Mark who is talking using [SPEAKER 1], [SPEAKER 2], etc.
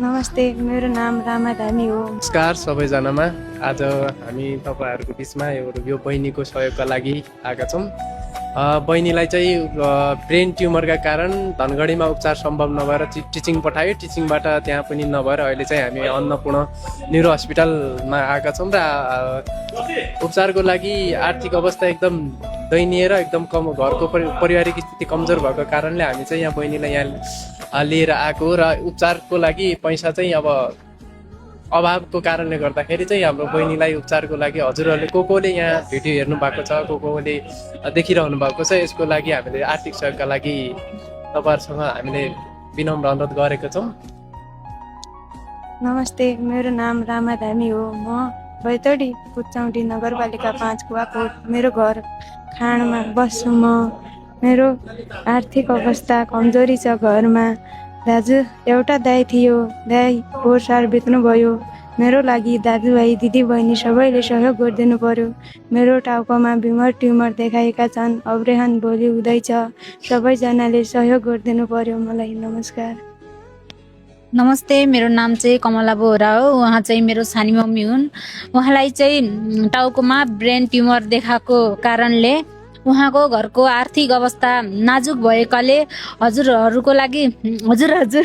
[SPEAKER 1] नमस्ते, मेरो नाम रामा धामी हो।
[SPEAKER 2] नमस्कार सबैजनामा। आज हामी तपाईँहरूको बिचमा यो बहिनीको सहयोगका लागि आएका छौँ। बहिनीलाई चाहिँ ब्रेन ट्युमरका कारण धनगढीमा उपचार सम्भव नभएर टिचिङ पठायो। टिचिङबाट त्यहाँ पनि नभएर अहिले चाहिँ हामी अन्नपूर्ण न्युरो हस्पिटलमा आएका छौँ र उपचारको लागि आर्थिक अवस्था एकदम दयनीय र एकदम कम, घरको पारिवारिक स्थिति कमजोर भएको कारणले हामी चाहिँ यहाँ बहिनीलाई यहाँ लिएर आएको र उपचारको लागि पैसा चाहिँ अब अभावको कारणले गर्दाखेरि चाहिँ हाम्रो बहिनीलाई उपचारको लागि हजुरहरूले कोले यहाँ भिडियो हेर्नु भएको छ, कोले देखिरहनु भएको छ, यसको लागि हामीले आर्थिक सहयोगका लागि तपाईँहरूसँग हामीले विनम्र अनुरोध गरेका छौँ।
[SPEAKER 1] नमस्ते, मेरो नाम रामा धामी हो। म बैतडी पुच्चौडी नगरपालिका 5 कुवाकोट। मेरो घर खाँडमा बस्छु म। मेरो आर्थिक अवस्था कमजोरी छ घरमा। दाजु एउटा दाइ थियो, दाइ 4 साल बित्नुभयो। मेरो लागि दाजुभाइ दिदीबहिनी सबैले सहयोग गरिदिनु पर्यो। मेरो टाउकोमा बिमर ट्युमर देखाएका छन्, अपरेसन भोलि हुँदैछ। सबैजनाले सहयोग गरिदिनु पर्यो मलाई। नमस्कार।
[SPEAKER 3] नमस्ते, मेरो नाम चाहिँ कमला बोहरा हो। उहाँ चाहिँ मेरो सानी मम्मी हुन्। उहाँलाई चाहिँ टाउकोमा ब्रेन ट्युमर देखाएको कारणले उहाँको घरको आर्थिक अवस्था नाजुक भएकाले हजुरहरूको लागि हजुर